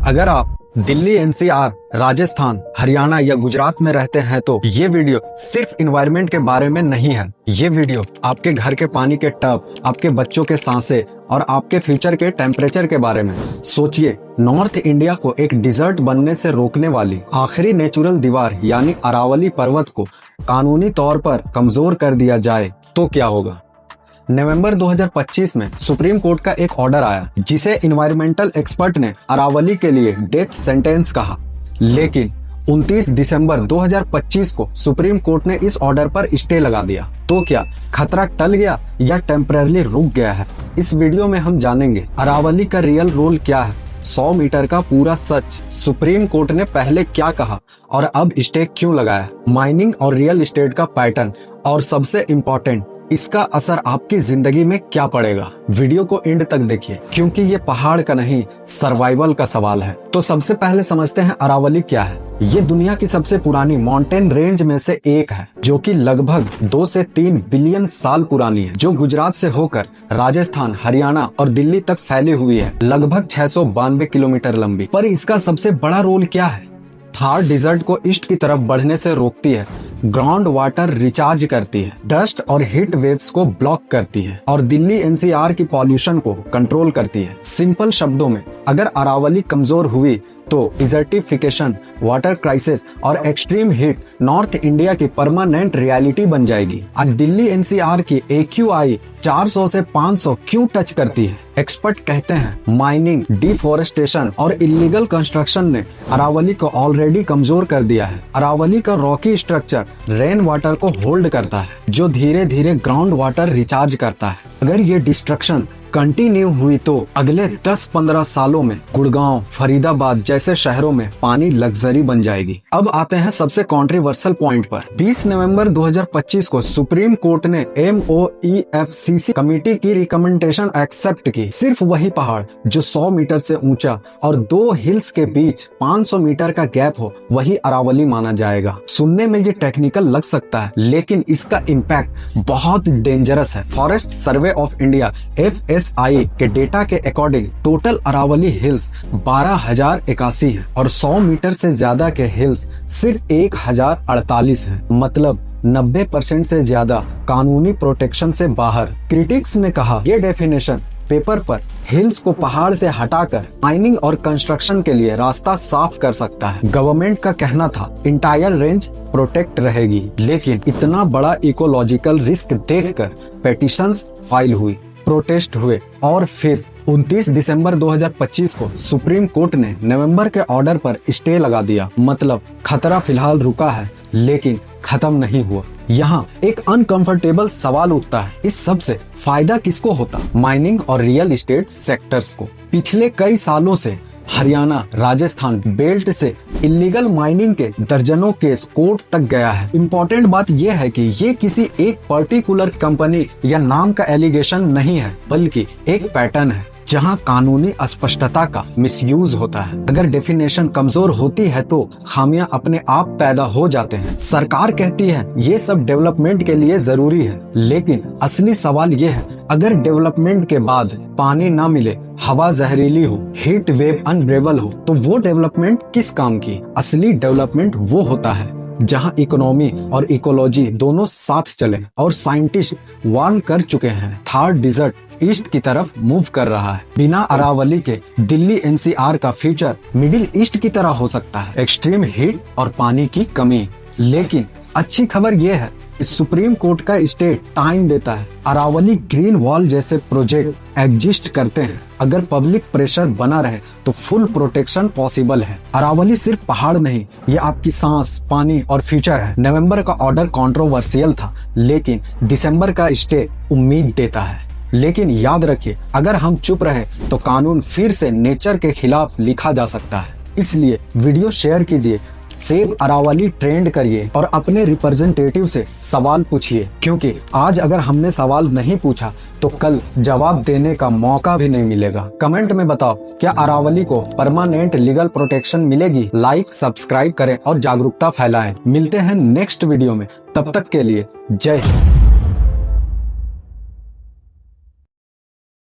अगर आप दिल्ली, एनसीआर, राजस्थान, हरियाणा या गुजरात में रहते हैं तो ये वीडियो सिर्फ एनवायरनमेंट के बारे में नहीं है। ये वीडियो आपके घर के पानी के टब, आपके बच्चों के सांसें और आपके फ्यूचर के टेम्परेचर के बारे में। सोचिए, नॉर्थ इंडिया को एक डिजर्ट बनने से रोकने वाली आखिरी नेचुरल दीवार यानी अरावली पर्वत को कानूनी तौर पर कमजोर कर दिया जाए तो क्या होगा। नवंबर 2025 में सुप्रीम कोर्ट का एक ऑर्डर आया जिसे इन्वायरमेंटल एक्सपर्ट ने अरावली के लिए डेथ सेंटेंस कहा, लेकिन 29 दिसंबर 2025 को सुप्रीम कोर्ट ने इस ऑर्डर पर स्टे लगा दिया। तो क्या खतरा टल गया या टेम्पररी रुक गया है? इस वीडियो में हम जानेंगे अरावली का रियल रोल क्या है, 100 मीटर का पूरा सच, सुप्रीम कोर्ट ने पहले क्या कहा और अब स्टे क्यों लगाया, माइनिंग और रियल एस्टेट का पैटर्न, और सबसे इम्पोर्टेंट, इसका असर आपकी जिंदगी में क्या पड़ेगा। वीडियो को एंड तक देखिए क्योंकि ये पहाड़ का नहीं, सर्वाइवल का सवाल है। तो सबसे पहले समझते हैं अरावली क्या है। ये दुनिया की सबसे पुरानी माउंटेन रेंज में से एक है जो कि लगभग 2 से 3 बिलियन साल पुरानी है, जो गुजरात से होकर राजस्थान, हरियाणा और दिल्ली तक फैली हुई है, लगभग 692 किलोमीटर लंबी। पर इसका सबसे बड़ा रोल क्या है? थार डिजर्ट को ईस्ट की तरफ बढ़ने से रोकती है, ग्राउंड वाटर रिचार्ज करती है, डस्ट और हीट वेव्स को ब्लॉक करती है और दिल्ली एनसीआर की पॉल्यूशन को कंट्रोल करती है। सिंपल शब्दों में, अगर अरावली कमजोर हुई तो डिजर्टिफिकेशन, वाटर क्राइसिस और एक्सट्रीम हीट नॉर्थ इंडिया की परमानेंट रियलिटी बन जाएगी। आज दिल्ली एनसीआर की AQI 400 से 500 क्यों टच करती है? एक्सपर्ट कहते हैं माइनिंग, डिफोरेस्टेशन और इलीगल कंस्ट्रक्शन ने अरावली को ऑलरेडी कमजोर कर दिया है। अरावली का रॉकी स्ट्रक्चर रेन वाटर को होल्ड करता है, जो धीरे धीरे ग्राउंड वाटर रिचार्ज करता है। अगर ये डिस्ट्रक्शन कंटिन्यू हुई तो अगले 10-15 सालों में गुड़गांव, फरीदाबाद जैसे शहरों में पानी लग्जरी बन जाएगी। अब आते हैं सबसे कंट्रोवर्शियल पॉइंट पर। 20 नवंबर 2025 को सुप्रीम कोर्ट ने MOEFCC कमेटी की रिकमेंडेशन एक्सेप्ट की। सिर्फ वही पहाड़ जो 100 मीटर से ऊंचा और 2 हिल्स के बीच 500 मीटर का गैप हो, वही अरावली माना जाएगा। सुनने में ये टेक्निकल लग सकता है, लेकिन इसका इम्पैक्ट बहुत डेंजरस है। Forest survey of India FSI के डेटा के अकॉर्डिंग टोटल अरावली हिल्स 12,081 है और 100 मीटर से ज्यादा के हिल्स सिर्फ 1,048 है, मतलब 90% से ज्यादा कानूनी प्रोटेक्शन से बाहर। क्रिटिक्स ने कहा ये डेफिनेशन पेपर पर हिल्स को पहाड़ से हटाकर माइनिंग और कंस्ट्रक्शन के लिए रास्ता साफ कर सकता है। गवर्नमेंट का कहना था इंटायर रेंज प्रोटेक्ट रहेगी, लेकिन इतना बड़ा इकोलॉजिकल रिस्क देखकर पेटिशंस फाइल हुई, प्रोटेस्ट हुए और फिर 29 दिसंबर 2025 को सुप्रीम कोर्ट ने नवंबर के ऑर्डर पर स्टे लगा दिया। मतलब खतरा फिलहाल रुका है, लेकिन खत्म नहीं हुआ। यहाँ एक अनकंफर्टेबल सवाल उठता है, इस सब से फायदा किसको होता? माइनिंग और रियल एस्टेट सेक्टर्स को। पिछले कई सालों से हरियाणा, राजस्थान बेल्ट से इलीगल माइनिंग के दर्जनों केस कोर्ट तक गया है। इम्पोर्टेंट बात यह है कि ये किसी एक पर्टिकुलर कंपनी या नाम का एलिगेशन नहीं है, बल्कि एक पैटर्न है जहां कानूनी अस्पष्टता का मिसयूज होता है। अगर डेफिनेशन कमजोर होती है तो खामियां अपने आप पैदा हो जाते हैं। सरकार कहती है ये सब डेवलपमेंट के लिए जरूरी है, लेकिन असली सवाल ये है, अगर डेवलपमेंट के बाद पानी ना मिले, हवा जहरीली हो, हीट वेव अनब्रेबल हो, तो वो डेवलपमेंट किस काम की? असली डेवलपमेंट वो होता है जहां इकोनॉमी और इकोलॉजी दोनों साथ चले। और साइंटिस्ट वार्न कर चुके हैं, थार डिजर्ट ईस्ट की तरफ मूव कर रहा है। बिना अरावली के दिल्ली एनसीआर का फ्यूचर मिडिल ईस्ट की तरह हो सकता है, एक्सट्रीम हीट और पानी की कमी। लेकिन अच्छी खबर यह है, सुप्रीम कोर्ट का स्टे टाइम देता है। अरावली ग्रीन वॉल जैसे प्रोजेक्ट एग्जिस्ट करते हैं। अगर पब्लिक प्रेशर बना रहे तो फुल प्रोटेक्शन पॉसिबल है। अरावली सिर्फ पहाड़ नहीं, ये आपकी सांस, पानी और फ्यूचर है। नवंबर का ऑर्डर कंट्रोवर्शियल था, लेकिन दिसंबर का स्टे उम्मीद देता है। लेकिन याद रखिए, अगर हम चुप रहे तो कानून फिर से नेचर के खिलाफ लिखा जा सकता है। इसलिए वीडियो शेयर कीजिए, सेव अरावली ट्रेंड करिए और अपने रिप्रेजेंटेटिव से सवाल पूछिए, क्योंकि आज अगर हमने सवाल नहीं पूछा तो कल जवाब देने का मौका भी नहीं मिलेगा। कमेंट में बताओ, क्या अरावली को परमानेंट लीगल प्रोटेक्शन मिलेगी? लाइक, सब्सक्राइब करें और जागरूकता फैलाएं। मिलते हैं नेक्स्ट वीडियो में, तब तक के लिए जय हिंद।